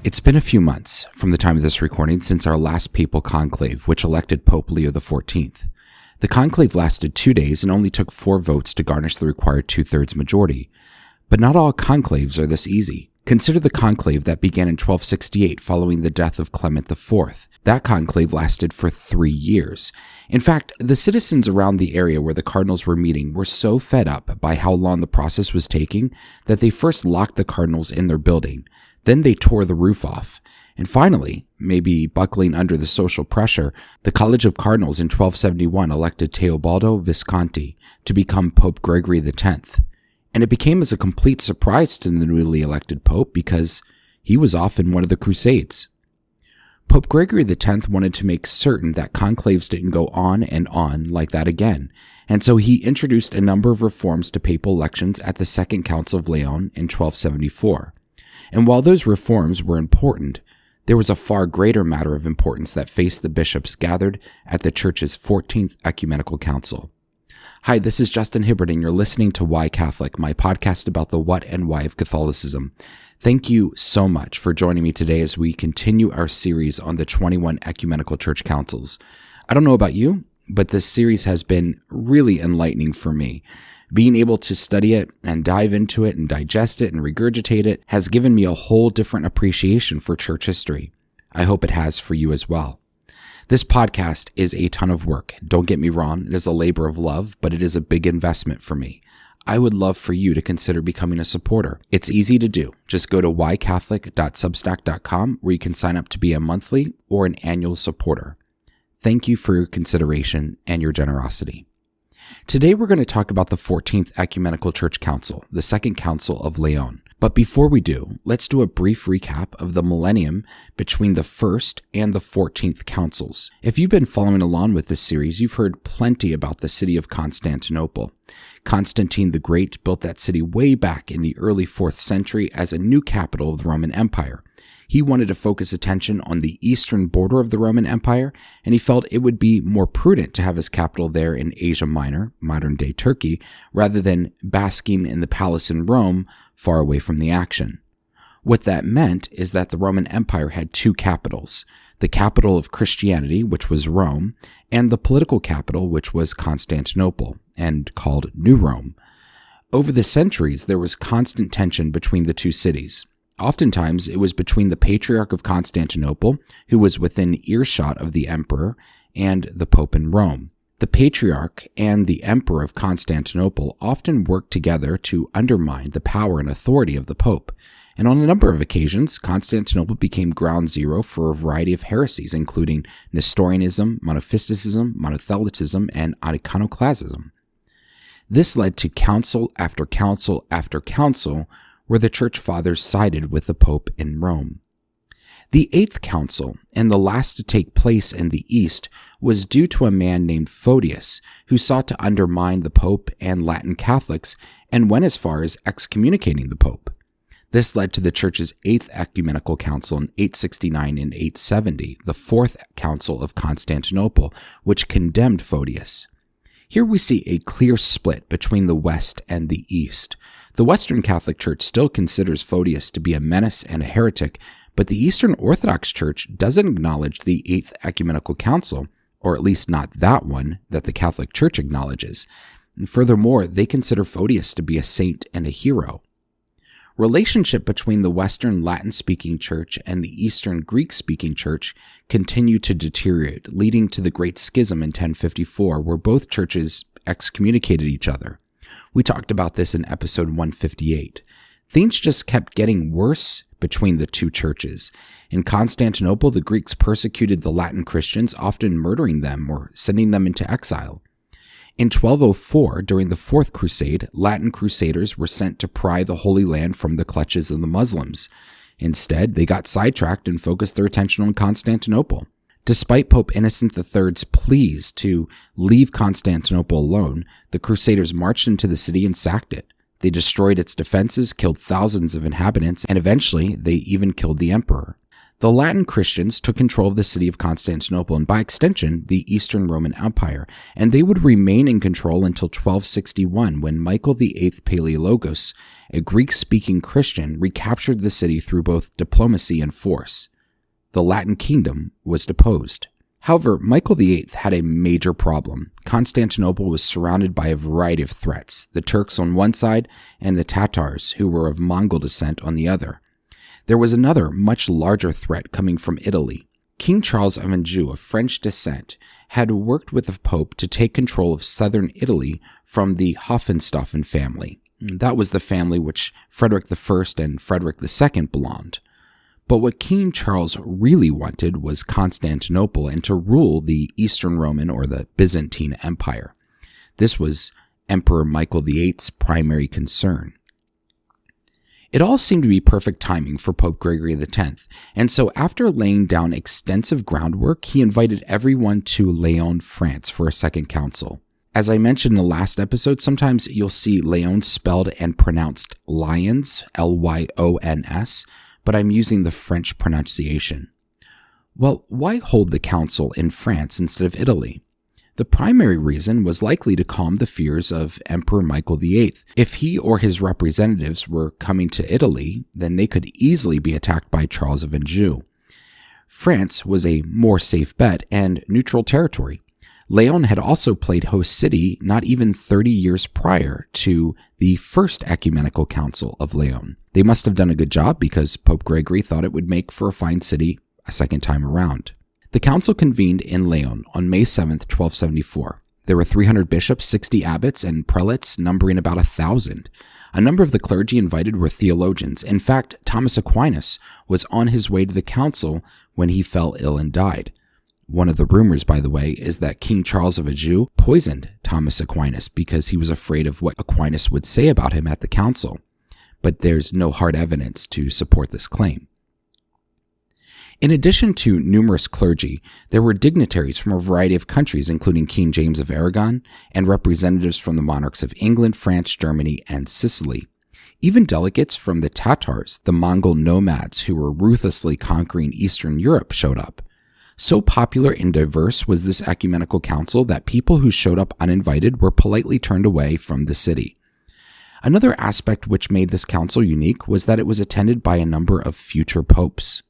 It's been a few months from the time of this recording since our last papal conclave, which elected Pope Leo XIV. The conclave lasted 2 days and only took 4 votes to garnish the required 2/3 majority. But not all conclaves are this easy. Consider the conclave that began in 1268 following the death of Clement IV. That conclave lasted for 3 years. In fact, the citizens around the area where the cardinals were meeting were so fed up by how long the process was taking that they first locked the cardinals in their building. Then they tore the roof off. And finally, maybe buckling under the social pressure, the College of Cardinals in 1271 elected Teobaldo Visconti to become Pope Gregory X. And it became as a complete surprise to the newly elected pope because he was off in one of the crusades. Pope Gregory X wanted to make certain that conclaves didn't go on and on like that again, and so he introduced a number of reforms to papal elections at the Second Council of Lyon in 1274. And while those reforms were important, there was a far greater matter of importance that faced the bishops gathered at the Church's 14th Ecumenical Council. Hi, this is Justin Hibbard, and you're listening to Why Catholic, my podcast about the what and why of Catholicism. Thank you so much for joining me today as we continue our series on the 21 Ecumenical Church Councils. I don't know about you, but this series has been really enlightening for me. Being able to study it and dive into it and digest it and regurgitate it has given me a whole different appreciation for church history. I hope it has for you as well. This podcast is a ton of work. Don't get me wrong, it is a labor of love, but it is a big investment for me. I would love for you to consider becoming a supporter. It's easy to do. Just go to whycatholic.substack.com where you can sign up to be a monthly or an annual supporter. Thank you for your consideration and your generosity. Today we're going to talk about the 14th Ecumenical Church Council, the Second Council of Lyon. But before we do, let's do a brief recap of the millennium between the first and the 14th councils. If you've been following along with this series, you've heard plenty about the city of Constantinople. Constantine the Great built that city way back in the early 4th century as a new capital of the Roman Empire. He wanted to focus attention on the eastern border of the Roman Empire, and he felt it would be more prudent to have his capital there in Asia Minor, modern-day Turkey, rather than basking in the palace in Rome, far away from the action. What that meant is that the Roman Empire had 2 capitals, the capital of Christianity, which was Rome, and the political capital, which was Constantinople, and called New Rome. Over the centuries, there was constant tension between the 2 cities. Oftentimes, it was between the Patriarch of Constantinople, who was within earshot of the emperor, and the Pope in Rome. The Patriarch and the Emperor of Constantinople often worked together to undermine the power and authority of the Pope, and on a number of occasions, Constantinople became ground zero for a variety of heresies, including Nestorianism, Monophysitism, Monothelitism, and iconoclasm. This led to council after council after council, where the Church Fathers sided with the Pope in Rome. The 8th Council, and the last to take place in the East, was due to a man named Photius, who sought to undermine the Pope and Latin Catholics and went as far as excommunicating the Pope. This led to the Church's 8th Ecumenical Council in 869 and 870, the 4th Council of Constantinople, which condemned Photius. Here we see a clear split between the West and the East. The Western Catholic Church still considers Photius to be a menace and a heretic, but the Eastern Orthodox Church doesn't acknowledge the 8th Ecumenical Council, or at least not that one that the Catholic Church acknowledges. And furthermore, they consider Photius to be a saint and a hero. Relationship between the Western Latin-speaking Church and the Eastern Greek-speaking Church continued to deteriorate, leading to the Great Schism in 1054, where both churches excommunicated each other. We talked about this in episode 158. Things just kept getting worse between the 2 churches. In Constantinople, the Greeks persecuted the Latin Christians, often murdering them or sending them into exile. In 1204, during the 4th Crusade, Latin crusaders were sent to pry the Holy Land from the clutches of the Muslims. Instead, they got sidetracked and focused their attention on Constantinople. Despite Pope Innocent III's pleas to leave Constantinople alone, the Crusaders marched into the city and sacked it. They destroyed its defenses, killed thousands of inhabitants, and eventually they even killed the emperor. The Latin Christians took control of the city of Constantinople and, by extension, the Eastern Roman Empire, and they would remain in control until 1261, when Michael VIII Palaiologos, a Greek-speaking Christian, recaptured the city through both diplomacy and force. The Latin kingdom was deposed. However, Michael VIII had a major problem. Constantinople was surrounded by a variety of threats, the Turks on one side and the Tatars, who were of Mongol descent, on the other. There was another, much larger threat coming from Italy. King Charles of Anjou, of French descent, had worked with the Pope to take control of southern Italy from the Hohenstaufen family. That was the family which Frederick I and Frederick II belonged. But what King Charles really wanted was Constantinople and to rule the Eastern Roman or the Byzantine Empire. This was Emperor Michael VIII's primary concern. It all seemed to be perfect timing for Pope Gregory X, and so after laying down extensive groundwork, he invited everyone to Lyon, France for a second council. As I mentioned in the last episode, sometimes you'll see Lyon spelled and pronounced Lyons, Lyons, but I'm using the French pronunciation. Well, why hold the council in France instead of Italy? The primary reason was likely to calm the fears of Emperor Michael VIII. If he or his representatives were coming to Italy, then they could easily be attacked by Charles of Anjou. France was a more safe bet and neutral territory. Lyon had also played host city not even 30 years prior to the First Ecumenical Council of Lyon. They must have done a good job because Pope Gregory thought it would make for a fine city a second time around. The council convened in Lyon on May 7, 1274. There were 300 bishops, 60 abbots, and prelates, numbering about 1,000. A number of the clergy invited were theologians. In fact, Thomas Aquinas was on his way to the council when he fell ill and died. One of the rumors, by the way, is that King Charles of Anjou poisoned Thomas Aquinas because he was afraid of what Aquinas would say about him at the council. But there's no hard evidence to support this claim. In addition to numerous clergy, there were dignitaries from a variety of countries, including King James of Aragon and representatives from the monarchs of England, France, Germany, and Sicily. Even delegates from the Tatars, the Mongol nomads who were ruthlessly conquering Eastern Europe, showed up. So popular and diverse was this ecumenical council that people who showed up uninvited were politely turned away from the city. Another aspect which made this council unique was that it was attended by a number of future popes.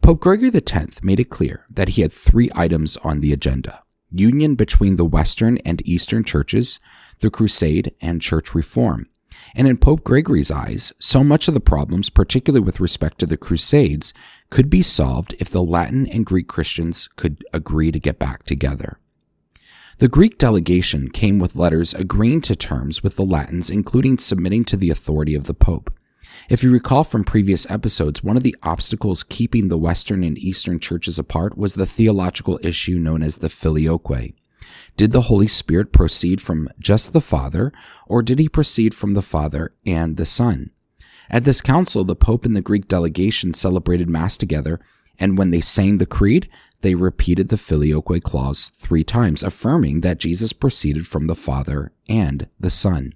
Pope Gregory X made it clear that he had 3 items on the agenda: union between the Western and Eastern churches, the crusade, and church reform. And in Pope Gregory's eyes, so much of the problems, particularly with respect to the crusades, could be solved if the Latin and Greek Christians could agree to get back together. The Greek delegation came with letters agreeing to terms with the Latins, including submitting to the authority of the Pope. If you recall from previous episodes, one of the obstacles keeping the Western and Eastern churches apart was the theological issue known as the filioque. Did the Holy Spirit proceed from just the Father, or did he proceed from the Father and the Son? At this council, the Pope and the Greek delegation celebrated Mass together, and when they sang the Creed, they repeated the filioque clause 3 times, affirming that Jesus proceeded from the Father and the Son.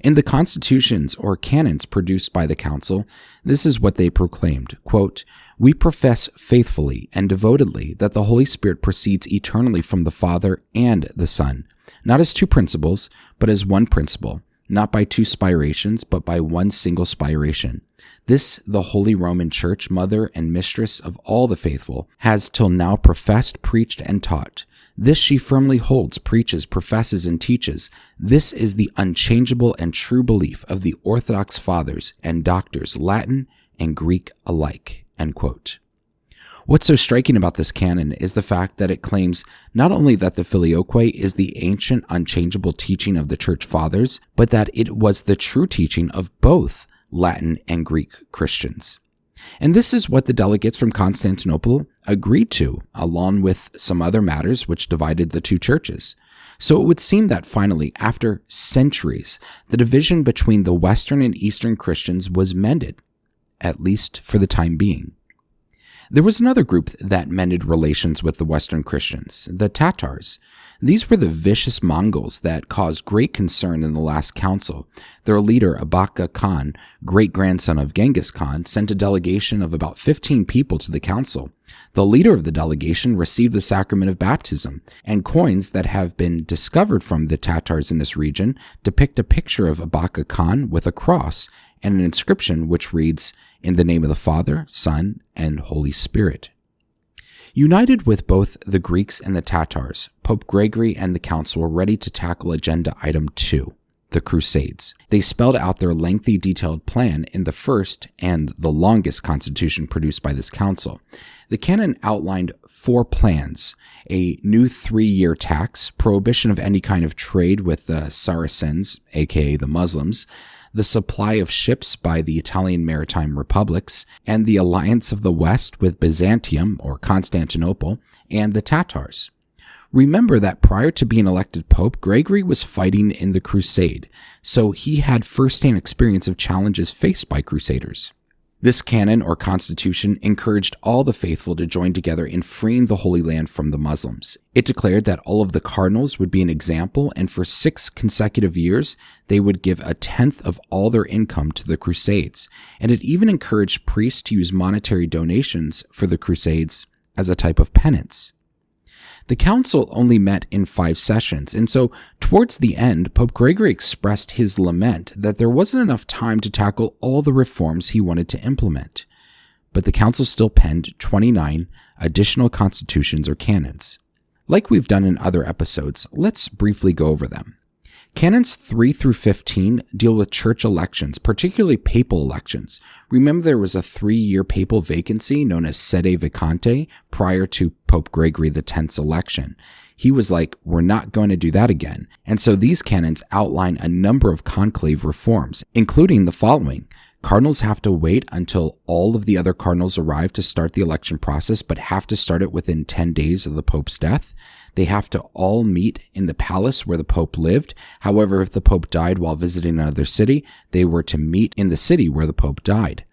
In the constitutions or canons produced by the council, this is what they proclaimed, quote, "We profess faithfully and devotedly that the Holy Spirit proceeds eternally from the Father and the Son, not as 2 principles, but as one principle, not by 2 spirations, but by one single spiration. This the Holy Roman Church, mother and mistress of all the faithful, has till now professed, preached, and taught. This she firmly holds, preaches, professes, and teaches. This is the unchangeable and true belief of the Orthodox Fathers and Doctors, Latin and Greek alike." End quote. What's so striking about this canon is the fact that it claims not only that the filioque is the ancient, unchangeable teaching of the Church Fathers, but that it was the true teaching of both Latin and Greek Christians. And this is what the delegates from Constantinople agreed to, along with some other matters which divided the 2 churches. So it would seem that finally, after centuries, the division between the Western and Eastern Christians was mended, at least for the time being. There was another group that mended relations with the Western Christians, the Tatars. These were the vicious Mongols that caused great concern in the last council. Their leader, Abaka Khan, great-grandson of Genghis Khan, sent a delegation of about 15 people to the council. The leader of the delegation received the sacrament of baptism, and coins that have been discovered from the Tatars in this region depict a picture of Abaka Khan with a cross and an inscription which reads, "In the name of the Father, Son, and Holy Spirit." United with both the Greeks and the Tatars, Pope Gregory and the council were ready to tackle agenda item 2, the crusades. They spelled out their lengthy, detailed plan in the first and the longest constitution produced by this council. The canon outlined 4 plans: a new 3-year tax, prohibition of any kind of trade with the Saracens, aka the Muslims, the supply of ships by the Italian maritime republics, and the alliance of the West with Byzantium, or Constantinople, and the Tatars. Remember that prior to being elected Pope, Gregory was fighting in the crusade, so he had first-hand experience of challenges faced by crusaders. This canon or constitution encouraged all the faithful to join together in freeing the Holy Land from the Muslims. It declared that all of the cardinals would be an example, and for 6 consecutive years, they would give a 10th of all their income to the crusades. And it even encouraged priests to use monetary donations for the crusades as a type of penance. The council only met in 5 sessions, and so towards the end, Pope Gregory expressed his lament that there wasn't enough time to tackle all the reforms he wanted to implement. But the council still penned 29 additional constitutions or canons. Like we've done in other episodes, let's briefly go over them. Canons 3 through 15 deal with church elections, particularly papal elections. Remember there was a 3-year papal vacancy known as sede vacante prior to Pope Gregory X's election. He was like, we're not going to do that again. And so these canons outline a number of conclave reforms, including the following. Cardinals have to wait until all of the other cardinals arrive to start the election process, but have to start it within 10 days of the Pope's death. They have to all meet in the palace where the Pope lived. However, if the Pope died while visiting another city, they were to meet in the city where the Pope died.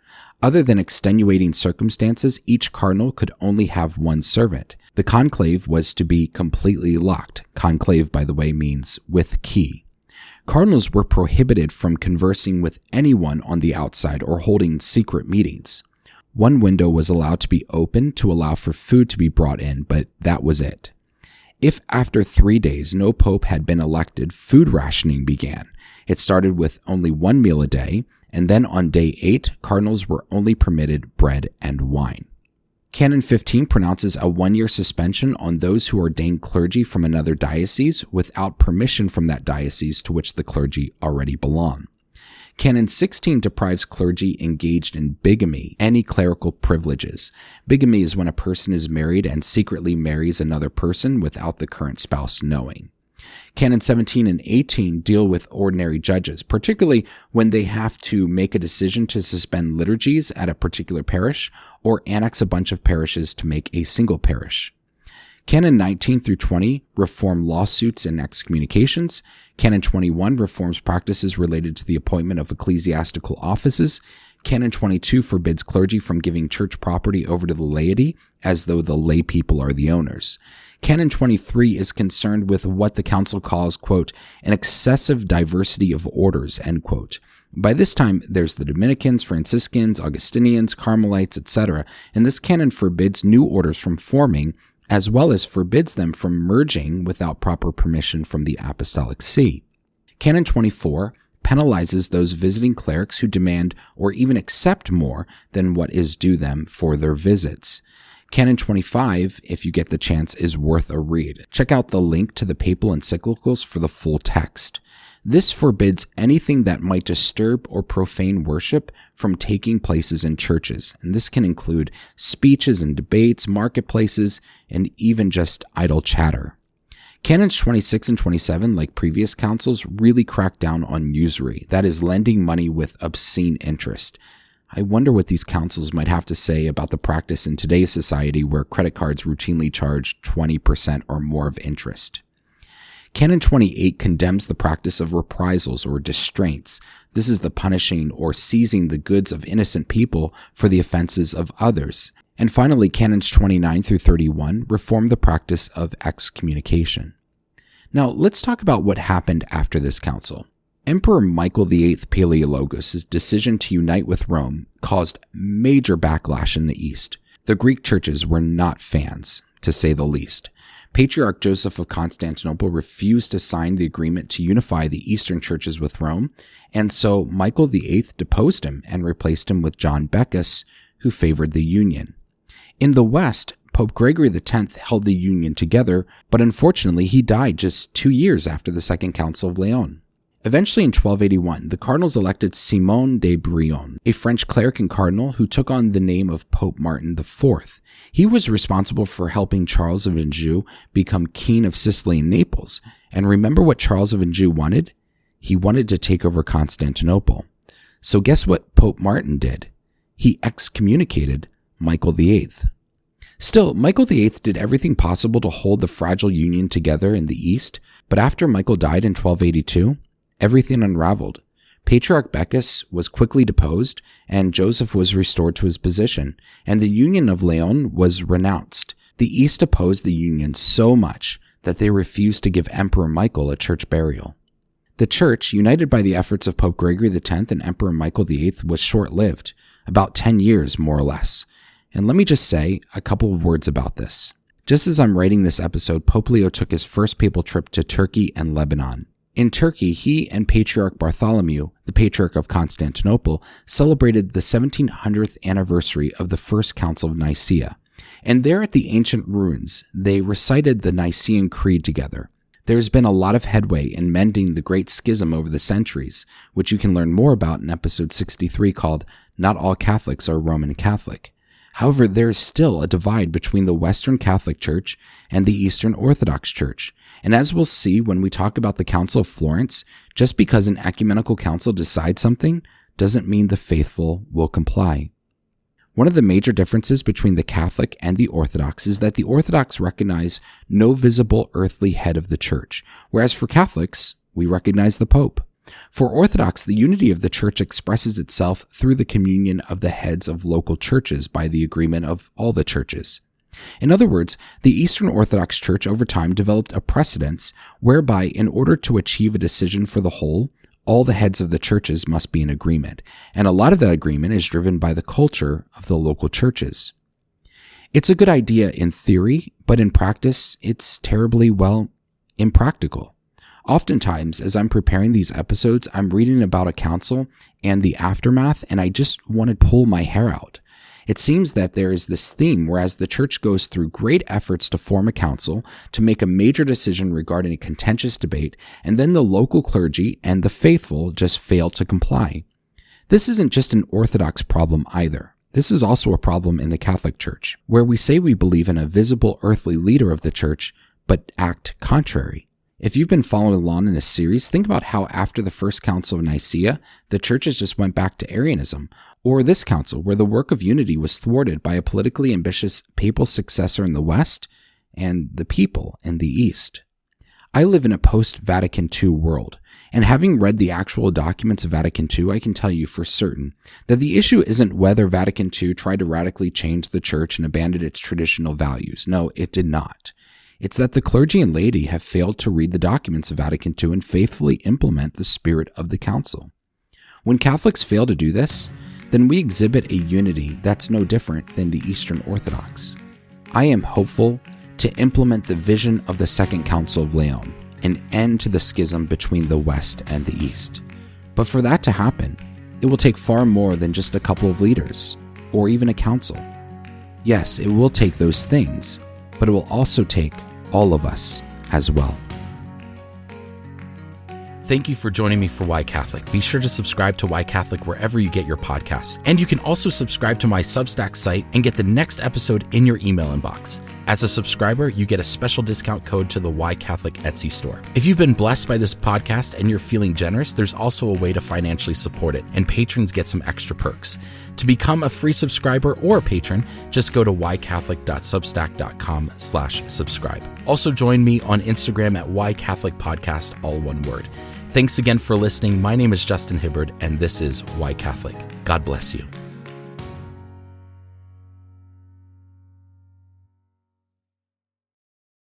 Other than extenuating circumstances, each cardinal could only have one servant. The conclave was to be completely locked. Conclave, by the way, means with key. Cardinals were prohibited from conversing with anyone on the outside or holding secret meetings. One window was allowed to be open to allow for food to be brought in, but that was it. If after 3 days no pope had been elected, food rationing began. It started with only 1 meal a day, and then on day 8, cardinals were only permitted bread and wine. Canon 15 pronounces a 1-year suspension on those who ordain clergy from another diocese without permission from that diocese to which the clergy already belong. Canon 16 deprives clergy engaged in bigamy any clerical privileges. Bigamy is when a person is married and secretly marries another person without the current spouse knowing. Canon 17 and 18 deal with ordinary judges, particularly when they have to make a decision to suspend liturgies at a particular parish or annex a bunch of parishes to make a single parish. Canon 19 through 20 reform lawsuits and excommunications. Canon 21 reforms practices related to the appointment of ecclesiastical offices. Canon 22 forbids clergy from giving church property over to the laity as though the lay people are the owners. Canon 23 is concerned with what the council calls, quote, an excessive diversity of orders, end quote. By this time, there's the Dominicans, Franciscans, Augustinians, Carmelites, etc., and this canon forbids new orders from forming, as well as forbids them from merging without proper permission from the Apostolic See. Canon 24 penalizes those visiting clerics who demand or even accept more than what is due them for their visits. Canon 25, if you get the chance, is worth a read. Check out the link to the papal encyclicals for the full text. This forbids anything that might disturb or profane worship from taking places in churches, and this can include speeches and debates, marketplaces, and even just idle chatter. Canons 26 and 27, like previous councils, really crack down on usury, that is, lending money with obscene interest. I wonder what these councils might have to say about the practice in today's society where credit cards routinely charge 20% or more of interest. Canon 28 condemns the practice of reprisals or distraints. This is the punishing or seizing the goods of innocent people for the offenses of others. And finally, Canons 29 through 31 reformed the practice of excommunication. Now, let's talk about what happened after this council. Emperor Michael VIII Palaiologos' decision to unite with Rome caused major backlash in the East. The Greek churches were not fans, to say the least. Patriarch Joseph of Constantinople refused to sign the agreement to unify the Eastern churches with Rome, and so Michael VIII deposed him and replaced him with John Bacchus, who favored the union. In the West, Pope Gregory X held the union together, but unfortunately he died just 2 years after the Second Council of Lyon. Eventually in 1281, the cardinals elected Simon de Brion, a French cleric and cardinal who took on the name of Pope Martin IV. He was responsible for helping Charles of Anjou become king of Sicily and Naples. And remember what Charles of Anjou wanted? He wanted to take over Constantinople. So guess what Pope Martin did? He excommunicated Michael VIII. Still, Michael VIII did everything possible to hold the fragile union together in the East, but after Michael died in 1282, everything unraveled. Patriarch Bacchus was quickly deposed, and Joseph was restored to his position, and the Union of Lyon was renounced. The East opposed the union so much that they refused to give Emperor Michael a church burial. The church, united by the efforts of Pope Gregory X and Emperor Michael VIII, was short-lived, about 10 years more or less. And let me just say a couple of words about this. Just as I'm writing this episode, Pope Leo took his first papal trip to Turkey and Lebanon. In Turkey, he and Patriarch Bartholomew, the Patriarch of Constantinople, celebrated the 1700th anniversary of the First Council of Nicaea. And there at the ancient ruins, they recited the Nicene Creed together. There's been a lot of headway in mending the Great Schism over the centuries, which you can learn more about in episode 63 called Not All Catholics Are Roman Catholic. However, there is still a divide between the Western Catholic Church and the Eastern Orthodox Church. And as we'll see when we talk about the Council of Florence, just because an ecumenical council decides something doesn't mean the faithful will comply. One of the major differences between the Catholic and the Orthodox is that the Orthodox recognize no visible earthly head of the Church, whereas for Catholics, we recognize the Pope. For Orthodox, the unity of the Church expresses itself through the communion of the heads of local churches by the agreement of all the churches. In other words, the Eastern Orthodox Church over time developed a precedence whereby in order to achieve a decision for the whole, all the heads of the churches must be in agreement, and a lot of that agreement is driven by the culture of the local churches. It's a good idea in theory, but in practice, it's terribly, impractical. Oftentimes, as I'm preparing these episodes, I'm reading about a council and the aftermath, and I just want to pull my hair out. It seems that there is this theme whereas the church goes through great efforts to form a council to make a major decision regarding a contentious debate, and then the local clergy and the faithful just fail to comply. This isn't just an Orthodox problem either. This is also a problem in the Catholic Church, where we say we believe in a visible earthly leader of the church, but act contrary. If you've been following along in this series, think about how after the First Council of Nicaea, the churches just went back to Arianism, or this council where the work of unity was thwarted by a politically ambitious papal successor in the West and the people in the East. I live in a post-Vatican II world, and having read the actual documents of Vatican II, I can tell you for certain that the issue isn't whether Vatican II tried to radically change the church and abandon its traditional values. No, it did not. It's that the clergy and laity have failed to read the documents of Vatican II and faithfully implement the spirit of the council. When Catholics fail to do this, then we exhibit a unity that's no different than the Eastern Orthodox. I am hopeful to implement the vision of the Second Council of Lyon, an end to the schism between the West and the East. But for that to happen, it will take far more than just a couple of leaders, or even a council. Yes, it will take those things, but it will also take all of us as well. Thank you for joining me for Why Catholic. Be sure to subscribe to Why Catholic wherever you get your podcasts. And you can also subscribe to my Substack site and get the next episode in your email inbox. As a subscriber, you get a special discount code to the Why Catholic Etsy store. If you've been blessed by this podcast and you're feeling generous, there's also a way to financially support it, and patrons get some extra perks. To become a free subscriber or a patron, just go to whycatholic.substack.com/subscribe. Also join me on Instagram at whycatholicpodcast, all one word. Thanks again for listening. My name is Justin Hibbard, and this is Why Catholic. God bless you.